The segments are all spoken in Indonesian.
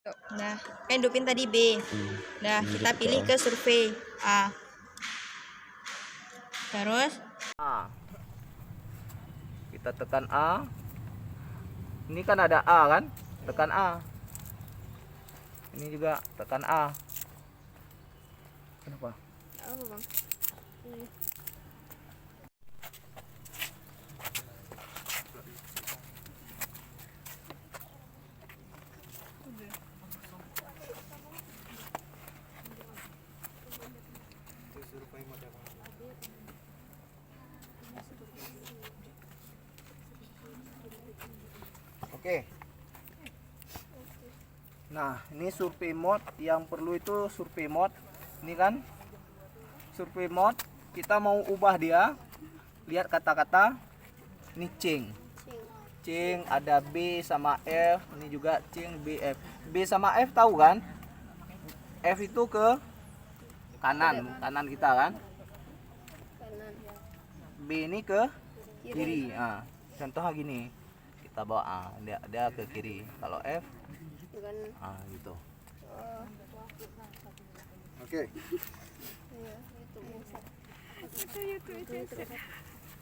Nah, kan hidupin tadi B. Nah, kita pilih ke survei A. Terus A. Kita tekan A. Ini kan ada A kan? Tekan A. Ini juga tekan A. Kenapa? apa, Bang? Oke. Nah, ini survei mode. Yang perlu itu survei mode. Ini kan survei mode. Kita mau ubah dia. Lihat kata-kata. Ini cing. Cing ada B sama F. Ini juga cing B F. B sama F tahu kan? F itu ke kanan kita kan. B ini ke kiri. Nah, contohnya gini. Kita bawa dia ke kiri. Kalau F gitu. Oke.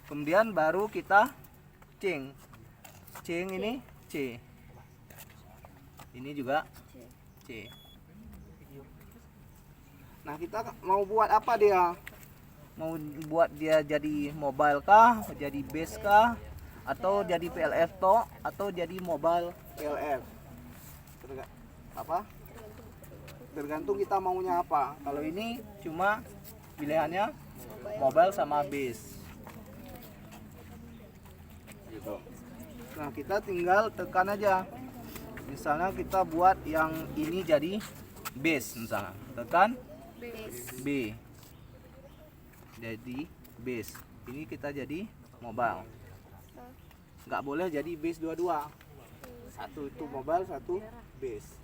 Kemudian baru kita cing. Cing ini C. Ini juga C. Nah, kita mau buat apa dia? Mau buat dia jadi mobile kah, jadi base kah, atau jadi PLF toh, atau jadi mobile PLF? Tergantung kita maunya apa. Kalau ini cuma pilihannya mobile sama base. Gitu. Nah, kita tinggal tekan aja. Misalnya kita buat yang ini jadi base misalnya. Tekan B. Jadi base. Ini kita jadi mobile. Nggak boleh jadi base dua-dua. Satu itu mobile, satu base.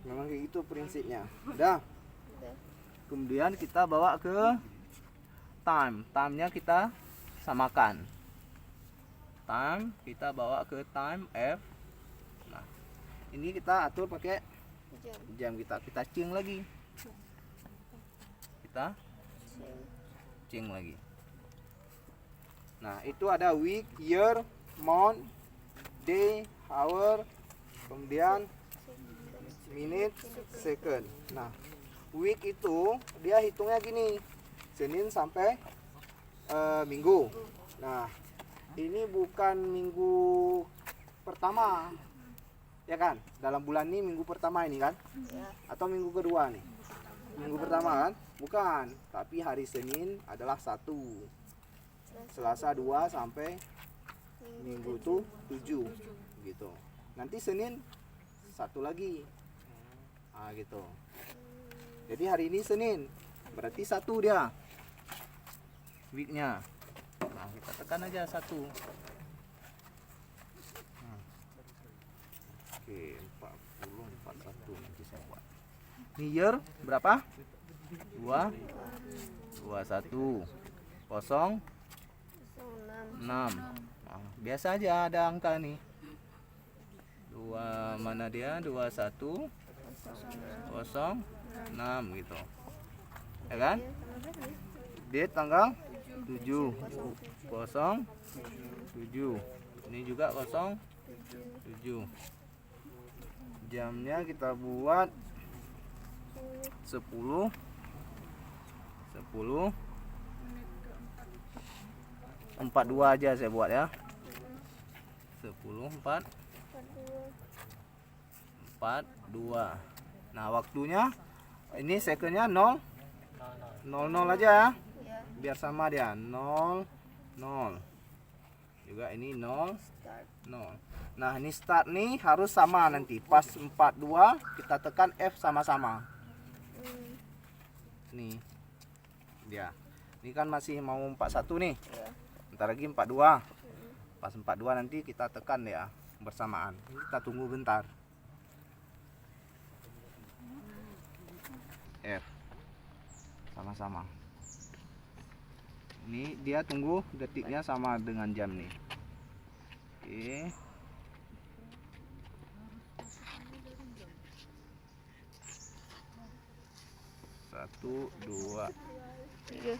Memang kayak gitu prinsipnya. Udah. Kemudian kita bawa ke time. Time-nya kita samakan. Time kita bawa ke time F. Nah, ini kita atur pakai jam kita cing lagi. Kita cing lagi. Nah, itu ada week, year, month, day, hour, kemudian minute, second. Nah, week itu dia hitungnya gini, Senin sampai Minggu. Nah, ini bukan minggu pertama, ya kan? Dalam bulan ini minggu pertama ini kan? Atau minggu kedua nih? Minggu pertama kan? Bukan, tapi hari Senin adalah 1. Selasa 2 sampai Minggu itu 7 gitu. Nanti Senin 1 lagi. Nah, gitu. Jadi hari ini Senin, berarti 1 dia weeknya. Nah, kita tekan aja 1. Oke, 40 41 nanti saya buat. Ini year berapa? 2 21 0 6. Nah, biasa aja ada angka nih. 2 mana dia? 21 0 6 gitu. Ya kan? Date tanggal 7 0 7. Ini juga 0 7. Jamnya kita buat 10 42 aja saya buat ya. 10 4 42. Nah, waktunya ini secondnya 0 0 aja ya. Biar sama dia 0 0. Juga ini 0 0. Nah, ini start nih harus sama nanti. Pas 42 kita tekan F sama-sama. Nih. Dia. Ini kan masih mau 41 nih. Bentar lagi 42. Pas 42 nanti kita tekan ya bersamaan. Kita tunggu bentar. F sama-sama. Ini dia tunggu detiknya sama dengan jam nih. Oke. 1, 2. 3.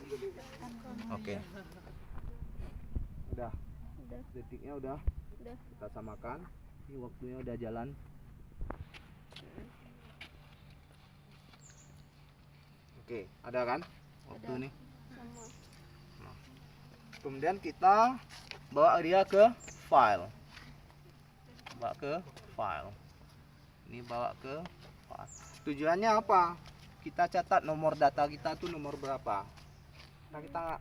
Oke. Udah. Udah. Detiknya udah. Udah. Kita samakan. Ini waktunya udah jalan. Oke, ada kan? Waktu Ada. nih. Sama. Nah. Kemudian kita bawa dia ke file. Bawa ke file. Ini bawa ke file. Tujuannya apa? Kita catat nomor data kita tuh nomor berapa. Nah, kita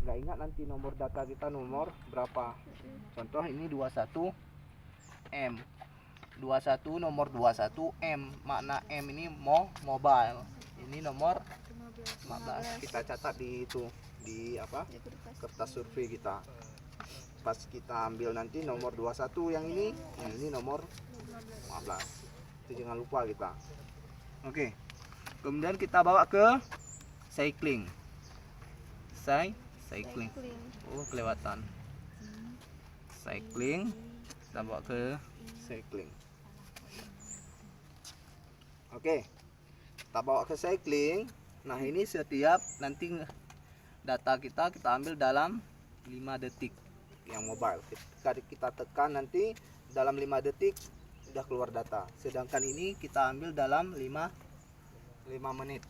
nggak ingat nanti nomor data kita nomor berapa. Contoh ini 21M. 21 nomor 21M. Makna M ini mobile. Ini nomor 15. Kita catat di itu, di apa? Di kertas. Kertas survei kita. Pas kita ambil nanti nomor 21 yang ini nomor 15. Itu jangan lupa kita. Oke. Kemudian kita bawa ke cycling. Cycling. Oh, kelewatan. Cycling. Kita bawa ke cycling. Oke. Kita bawa ke cycling. Nah, ini setiap nanti data kita ambil dalam 5 detik yang mobile. Ketika kita tekan nanti dalam 5 detik sudah keluar data. Sedangkan ini kita ambil dalam 5 menit.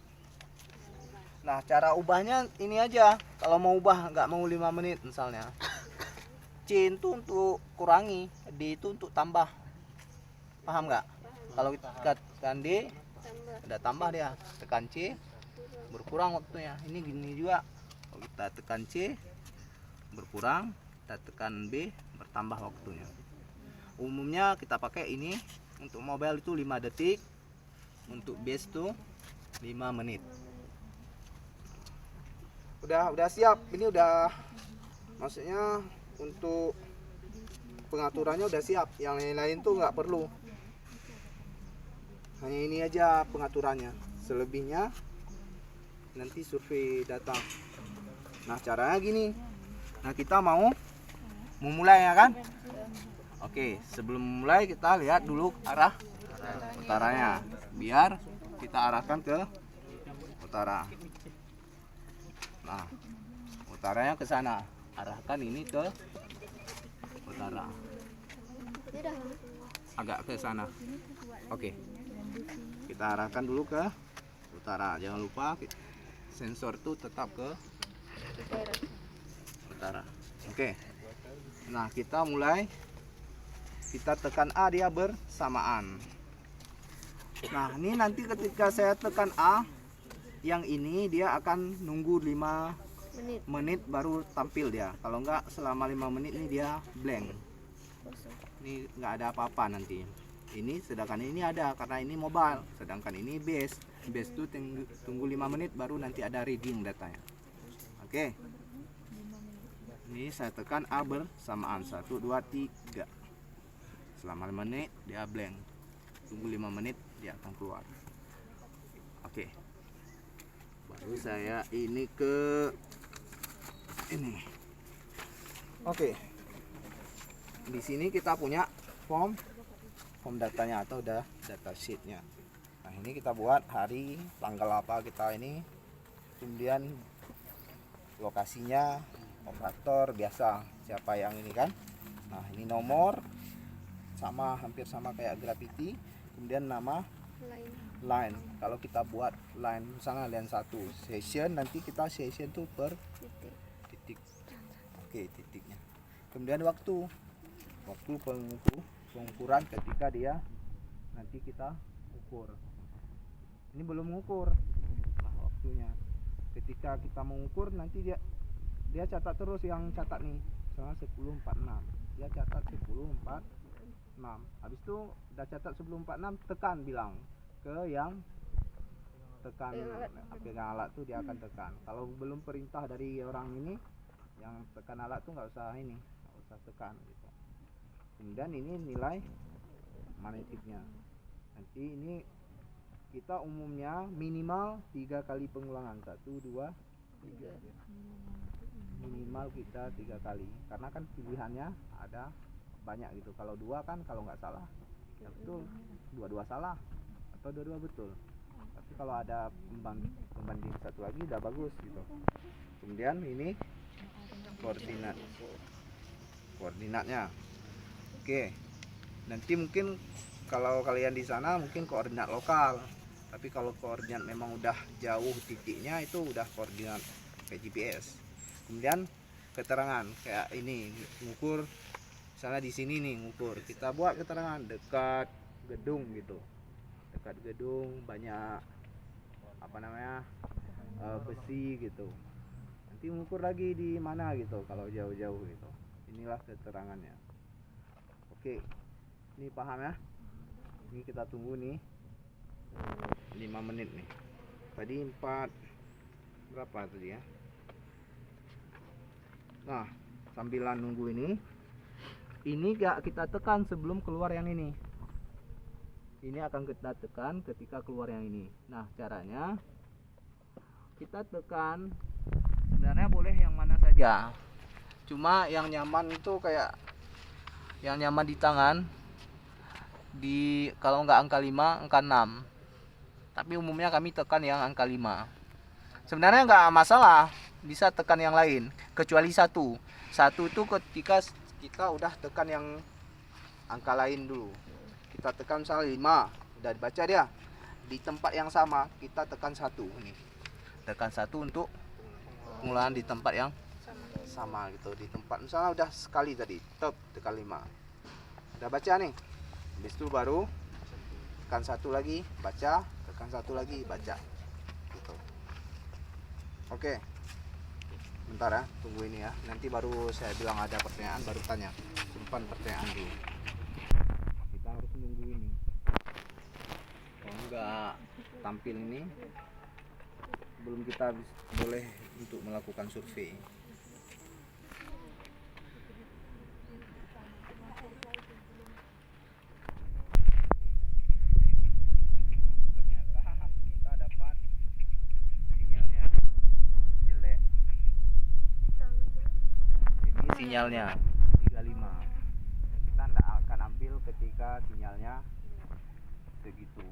Nah, cara ubahnya ini aja. Kalau mau ubah nggak mau 5 menit misalnya. C itu untuk kurangi, D itu untuk tambah. Paham nggak? Kalau kita tekan D udah tambah dia. Tekan C berkurang waktunya. Ini gini juga. Kalau kita tekan C berkurang, kita tekan B bertambah waktunya. Umumnya kita pakai ini untuk mobile itu 5 detik, untuk base itu 5 menit. Udah siap. Ini udah, maksudnya untuk pengaturannya udah siap. Yang lain-lain tuh nggak perlu. Hanya ini aja pengaturannya. Selebihnya nanti survei data. Nah, caranya gini. Nah, kita mau memulai ya kan? Oke, sebelum mulai kita lihat dulu arah utaranya. Biar kita arahkan ke utara. Nah, utaranya ke sana. Arahkan ini ke utara. Agak ke sana. Oke. Kita arahkan dulu ke utara. Jangan lupa sensor itu tetap ke utara. Oke. Nah, kita mulai. Kita tekan A, dia bersamaan. Nah, ini nanti ketika saya tekan A, yang ini dia akan nunggu 5 menit baru tampil dia. Kalau enggak selama 5 menit ini dia blank. Ini enggak ada apa-apa nanti. Ini sedangkan ini ada karena ini mobile, sedangkan ini base. Base itu tunggu 5 menit baru nanti ada reading datanya. Oke. Ini saya tekan A bersamaan 1 2 3. Selama 5 menit dia blank. Tunggu 5 menit dia akan keluar. Oke. Baru saya ini ke ini. Oke. Di sini kita punya form datanya atau data sheetnya. Nah, ini kita buat hari, tanggal apa kita ini, kemudian lokasinya, operator biasa siapa yang ini kan. Nah, ini nomor sama, hampir sama kayak Grafiti. Kemudian nama line. Kalau kita buat line misalnya line 1 session, nanti kita session tuh per titik. Oke, titiknya. Kemudian waktu pengukuran ketika dia nanti kita ukur. Ini belum mengukur. Nah, waktunya ketika kita mengukur nanti dia catat terus yang catat nih. Misalnya 10.46. Dia catat 10.46. Habis itu udah catat 10.46, tekan bilang ke yang tekan pegang alat tuh dia akan tekan. Kalau belum perintah dari orang ini yang tekan alat tuh nggak usah tekan gitu. Kemudian ini nilai magnetiknya. Nanti ini kita umumnya minimal 3 kali pengulangan. 1 2 3. Minimal kita 3 kali. Karena kan pilihannya ada banyak gitu. Kalau 2 kan kalau nggak salah ya betul, 2 salah atau 2 betul. Tapi kalau ada pembanding satu lagi udah bagus gitu. Kemudian ini koordinatnya. Oke. Nanti mungkin kalau kalian di sana mungkin koordinat lokal. Tapi kalau koordinat memang udah jauh titiknya itu udah koordinat kayak GPS. Kemudian keterangan kayak ini ngukur, misalnya di sini nih ngukur, kita buat keterangan dekat gedung gitu, dekat gedung banyak besi gitu. Nanti ngukur lagi di mana gitu kalau jauh-jauh gitu. Inilah keterangannya. Oke, ini paham ya? Ini kita tunggu nih 5 menit nih. Tadi 4 berapa tadi ya? Nah, sambilan nunggu ini gak kita tekan sebelum keluar yang ini. Ini akan kita tekan ketika keluar yang ini. Nah, caranya kita tekan, sebenarnya boleh yang mana saja. Cuma yang nyaman itu kayak yang nyaman di tangan, kalau nggak angka 5, angka 6. Tapi umumnya kami tekan yang angka 5. Sebenarnya nggak masalah, bisa tekan yang lain, kecuali 1 itu ketika kita udah tekan yang angka lain dulu. Kita tekan misalnya 5, udah dibaca dia di tempat yang sama, kita tekan 1 nih. Tekan 1 untuk pengulangan di tempat yang sama gitu. Di tempat misalnya udah sekali tadi, tekan 5. Udah baca nih. Habis itu baru tekan 1 lagi, baca, tekan 1 lagi, baca. Gitu. Oke. Bentar ya, tunggu ini ya. Nanti baru saya bilang ada pertanyaan, baru tanya. Simpan pertanyaan dulu. Kita harus nunggu ini. Kalau enggak tampil ini, belum kita boleh untuk melakukan survei. Ternyata kita dapat sinyalnya jelek. Ini sinyalnya 35. Kita tidak akan ambil ketika sinyalnya segitu.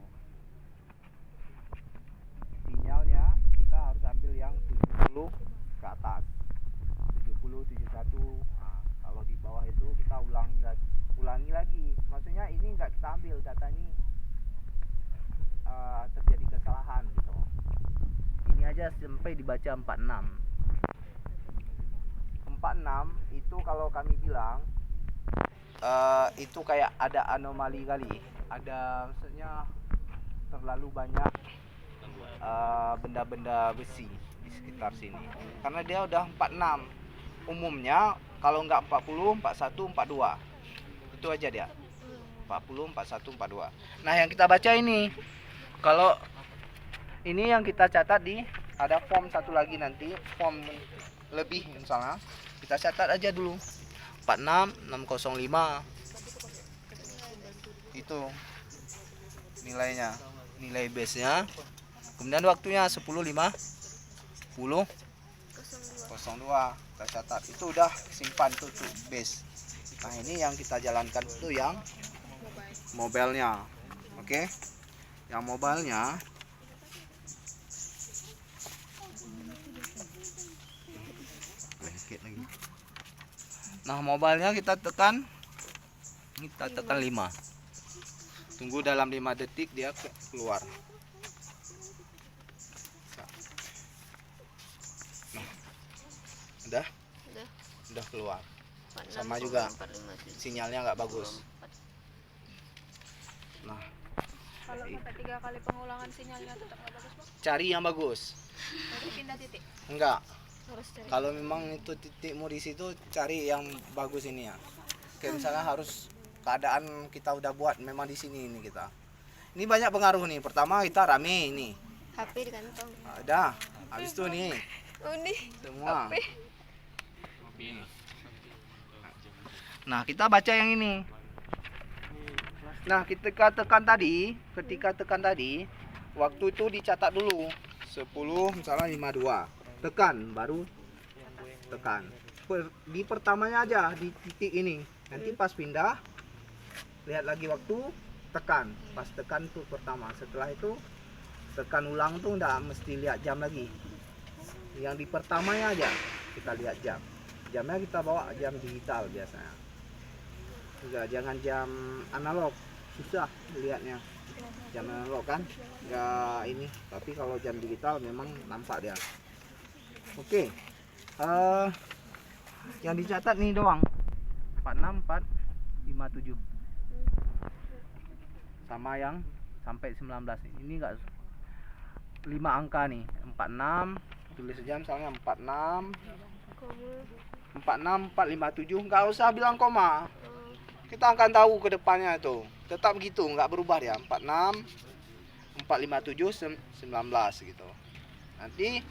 Sinyalnya kita harus ambil yang 70 ke atas, 70, 71. Nah, kalau di bawah itu kita ulangi lagi. Maksudnya ini nggak kita ambil data ini, terjadi kesalahan gitu. Ini aja sampai dibaca 46. 46 itu kalau kami bilang itu kayak ada anomali kali, ada maksudnya terlalu banyak benda-benda besi di sekitar sini, karena dia udah 46. Umumnya kalau nggak 40, 41, 42 itu aja dia, 40, 41, 42. Nah, yang kita baca ini, kalau ini yang kita catat di ada form satu lagi, nanti form lebih misalnya kita catat aja dulu 46, 605 itu nilainya, nilai base nya. Kemudian waktunya 10.50 02 kita catat, itu udah simpan tuh base. Nah, ini yang kita jalankan itu yang mobilenya. Oke, yang mobilenya lagi. Nah, mobilenya kita tekan 5. Tunggu dalam 5 detik dia keluar. Nah, udah keluar. Sama juga sinyalnya nggak bagus. Nah, kalau sampai 3 kali pengulangan sinyalnya tetap nggak bagus, Bang? Cari yang bagus. Berarti pindah titik? Enggak. Harus cari. Kalau memang itu titikmu di situ, cari yang bagus ini ya. Kayak misalnya harus keadaan kita udah buat memang di sini ini kita. Ini banyak pengaruh nih. Pertama kita rame ini. HP di kantong. Ada. Habis itu nih. Oh, nih. Semua. HP. Nah, kita baca yang ini. Nah, ketika tekan tadi, waktu itu dicatat dulu. 10 misalnya 52. Tekan, baru tekan. Di pertamanya aja, di titik ini. Nanti pas pindah, lihat lagi waktu, tekan. Pas tekan tuh pertama. Setelah itu tekan ulang tuh nggak mesti lihat jam lagi. Yang di pertamanya aja kita lihat jam. Jamnya kita bawa jam digital biasanya. Enggak, jangan jam analog, susah lihatnya. Jam analog kan nggak ini, tapi kalau jam digital memang nampak dia. Oke, yang dicatat nih doang 46457 sama yang sampai 19 nih. Ini enggak 5 angka nih, 46 tulis saja misalnya 46 46457, enggak usah bilang koma. Kita akan tahu ke depannya itu. Tetap gitu, enggak berubah ya. 46 457 19 gitu. Nanti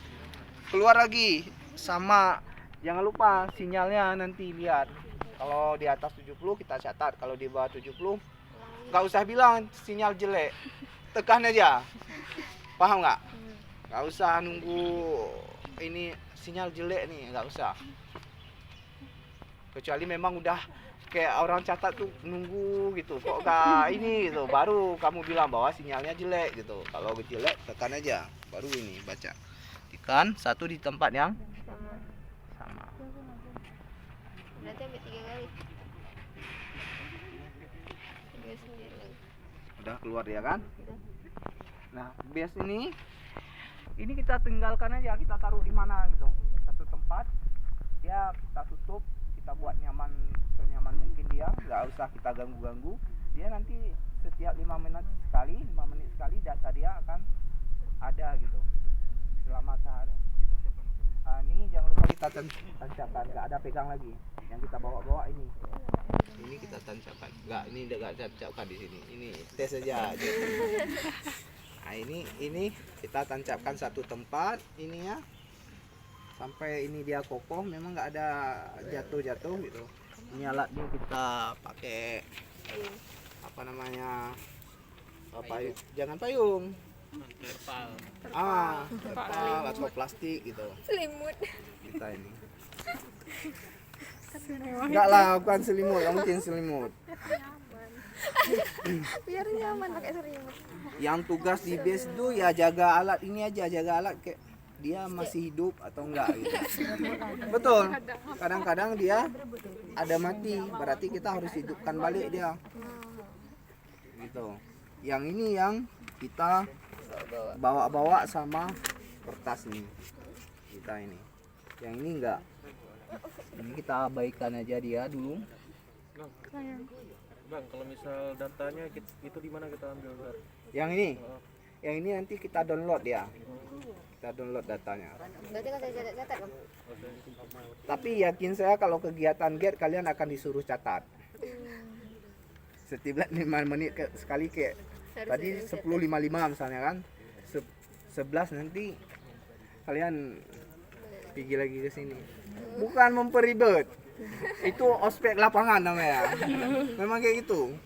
keluar lagi sama, jangan lupa sinyalnya nanti lihat. Kalau di atas 70 kita catat, kalau di bawah 70 nggak usah bilang sinyal jelek, tekan aja. Paham nggak? Nggak usah nunggu ini sinyal jelek nih, nggak usah. Kecuali memang udah kayak orang catat tuh nunggu gitu, kok nggak ini gitu, baru kamu bilang bahwa sinyalnya jelek gitu. Kalau jelek tekan aja, baru ini baca. Tekan satu di tempat yang sama. Berarti ambil 3 kali. 39. Udah keluar ya kan? Nah, base ini kita tinggalkan aja, kita taruh di mana gitu. Satu tempat, ya kita tutup, kita buat nyaman, senyaman mungkin dia, nggak usah kita ganggu-ganggu. Dia nanti setiap 5 menit sekali data dia akan ada gitu. Selama sehari. Ini jangan lupa kita tancapkan, nggak ada pegang lagi. Yang kita bawa ini kita tancapkan, ini nggak tancapkan di sini. Ini tes saja. Nah ini kita tancapkan satu tempat ini ya, sampai ini dia kokoh, memang nggak ada jatuh gitu. Ini alatnya kita pakai apa namanya, jangan payung, terpal atau plastik gitu. Selimut. Kita ini enggak lah, bukan selimut, mungkin selimut. Biar nyaman pakai selimut. Yang tugas di base itu ya jaga alat ini aja, jaga alat kayak dia masih hidup atau enggak gitu. Betul, kadang-kadang dia ada mati, berarti kita harus hidupkan balik dia gitu. Yang ini yang kita bawa sama kertas nih kita ini. Yang ini enggak, ini kita abaikan aja dia dulu. Bang, kalau misal datanya itu di mana kita ambil, Bang? Yang ini nanti kita download ya. Kita download datanya. Berarti kan saya catat, Bang. Tapi yakin saya kalau kegiatan GET kalian akan disuruh catat. Setiap 5 menit sekali kayak tadi 10.55 misalnya kan. 11 nanti kalian pergi lagi ke sini. Bukan memperibet. Itu ospek lapangan namanya. Memang kayak gitu.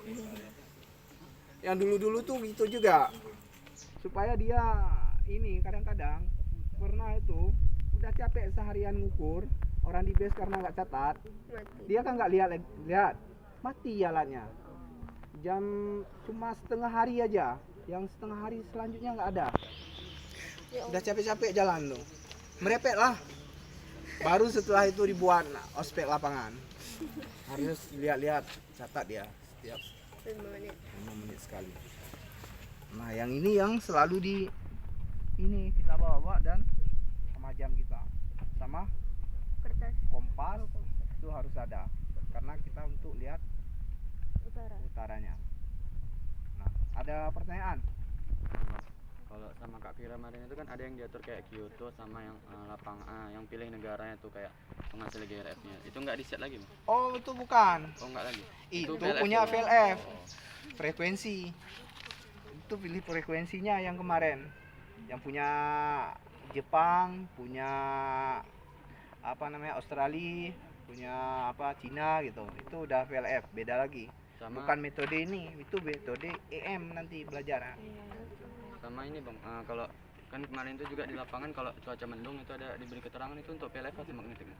Yang dulu-dulu tuh gitu juga. Supaya dia ini kadang-kadang pernah itu udah capek seharian ngukur, orang di base karena nggak catat, dia kan nggak lihat, mati alatnya. Jam cuma setengah hari aja, yang setengah hari selanjutnya nggak ada. Udah capek-capek jalan tuh, merepet lah. Baru setelah itu dibuat ospek lapangan. Harus lihat-lihat, catat dia setiap 5 menit sekali. Nah, yang ini yang selalu di ini kita bawa dan sama jam kita. Sama Kertas kompas itu harus ada karena kita untuk lihat utaranya. Nah, ada pertanyaan? Kalau sama Kak Kira kemarin itu kan ada yang diatur kayak Kyoto sama yang yang pilih negaranya tuh kayak penghasil GRF-nya. Itu nggak di-set lagi, Bang? Oh, itu bukan. Oh, nggak lagi. Itu VLF punya ya? VLF. Oh. Frekuensi. Itu pilih frekuensinya yang kemarin. Yang punya Jepang, punya apa namanya Australia, punya apa Cina gitu. Itu udah VLF, beda lagi. Sama Bukan metode ini, itu metode EM nanti belajar. sama ini, Bang. Kalau kan kemarin itu juga di lapangan kalau cuaca mendung itu ada diberi keterangan itu untuk PLF atau magnetik?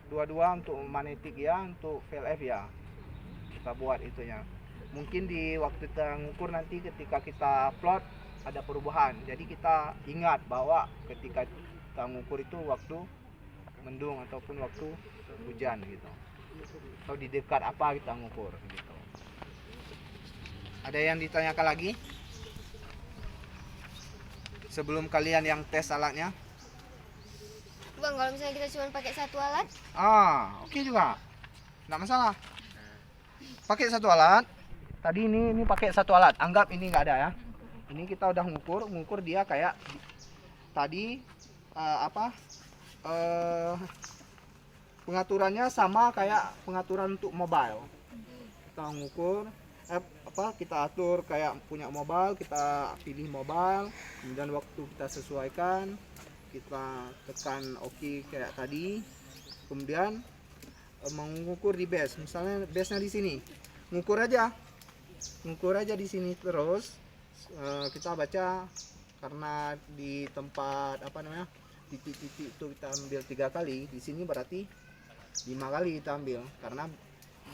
Dua-dua untuk magnetik ya, untuk VLF ya. Kita buat itunya. mungkin di waktu kita ngukur nanti ketika kita plot ada perubahan. Jadi kita ingat bahwa ketika kita ngukur itu waktu mendung ataupun waktu hujan gitu. Atau di dekat apa kita ngukur gitu. Ada yang ditanyakan lagi? Sebelum kalian yang tes alatnya? Bang, kalau misalnya kita cuma pakai satu alat, Oke juga. Nggak masalah. Pakai satu alat. Tadi ini pakai satu alat. Anggap ini nggak ada ya. Ini kita udah ngukur dia kayak tadi pengaturannya sama kayak pengaturan untuk mobile. Kita ngukur kita atur kayak punya mobile, kita pilih mobile, kemudian waktu kita sesuaikan, kita tekan OK kayak tadi, kemudian mengukur di base. Misalnya base-nya di sini, ngukur aja di sini terus. Kita baca karena di tempat titik-titik itu kita ambil 3 kali, di sini berarti 5 kali kita ambil karena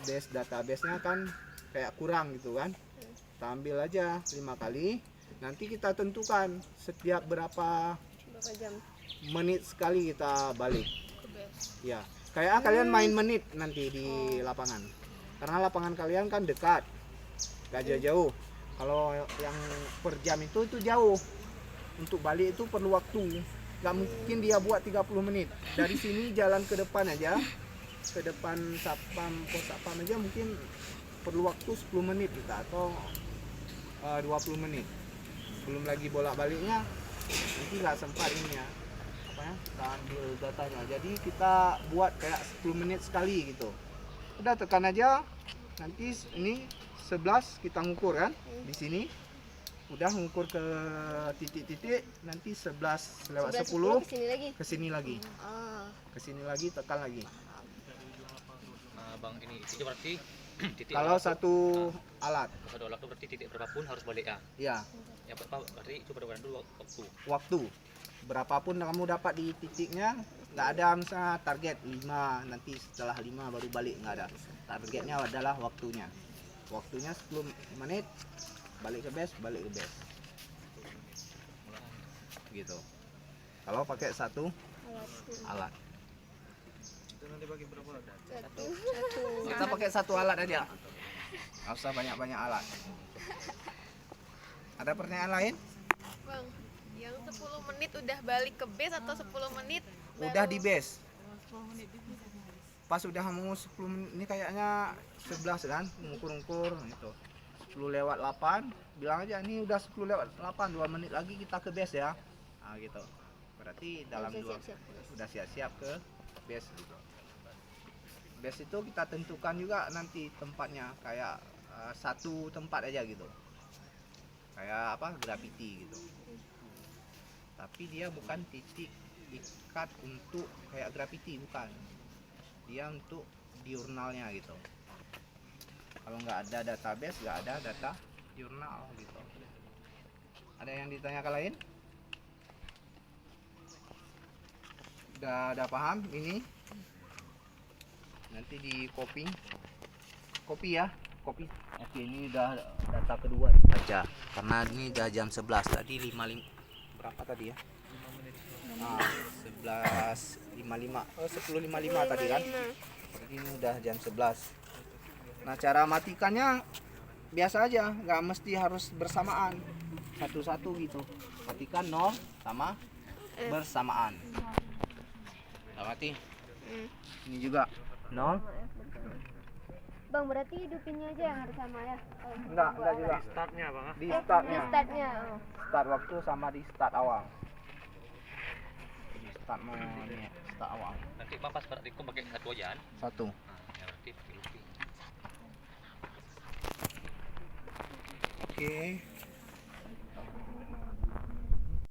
database-nya kan kayak kurang gitu kan. Kita ambil aja 5 kali. Nanti kita tentukan setiap berapa jam? menit sekali kita balik. Ya, kayak kalian main menit nanti di lapangan. Karena lapangan kalian kan dekat, gak jauh-jauh. Kalau yang per jam itu jauh. Untuk balik itu perlu waktu. Gak mungkin dia buat 30 menit. Dari sini jalan ke depan aja, ke depan pos satpam aja mungkin perlu waktu 10 menit kita atau 20 menit. Belum lagi bolak-baliknya nanti nggak sempat ini ya. Kita ambil datanya. Jadi kita buat kayak 10 menit sekali gitu. Udah tekan aja. Nanti ini 11 kita ngukur kan di sini. Udah ngukur ke titik-titik, nanti 11 lewat 10 ke sini lagi. Ke sini lagi tekan lagi. Bang, ini itu berarti titik Kalau satu alat. Satu alat itu berarti titik berapapun harus balik ya. Iya. Ya berarti coba dengar dulu Waktu. Berapapun kamu dapat di titiknya, nggak ada misalnya target 5, nanti setelah 5 baru balik, nggak ada. Targetnya adalah waktunya. Waktunya 10 menit, balik ke base. Gitu. Kalau pakai satu alat. Kita pakai satu alat aja. Nggak usah banyak-banyak alat. Ada pertanyaan lain? Bang, yang 10 menit udah balik ke base atau 10 menit Udah di base. Pas udah mau 10 menit, ini kayaknya 11 kan, ngukur-ngukur gitu. 10 lewat 8, bilang aja ini udah 10 lewat 8, 2 menit lagi kita ke base ya. Nah gitu. Berarti dalam udah siap-siap ke base gitu. Base itu kita tentukan juga nanti tempatnya kayak satu tempat aja gitu. Kayak gravity gitu. Tapi dia bukan titik ikat untuk kayak gravity, bukan. Dia untuk diurnalnya gitu. Kalau nggak ada database, nggak ada data jurnal gitu. Ada yang ditanyakan lain? Udah paham ini? Nanti di copy ya, copy. Oke, ini udah data kedua dibaca. Karena ini udah jam 11 tadi 55 berapa tadi ya? 11.55. 10.55 tadi kan? Jadi ini udah jam 11. Nah, cara matikannya biasa aja, nggak mesti harus bersamaan. Satu-satu gitu. Matikan 0 sama bersamaan. Nah, mati. Ini juga 0. Bang, berarti hidupinnya aja yang harus sama ya? Enggak juga. startnya bang. Di startnya. Startnya. Start waktu sama di start awal. Di start ini, start awal. Nanti bang pas praktikum pakai satu aja kan? Satu. Ya berarti Oke.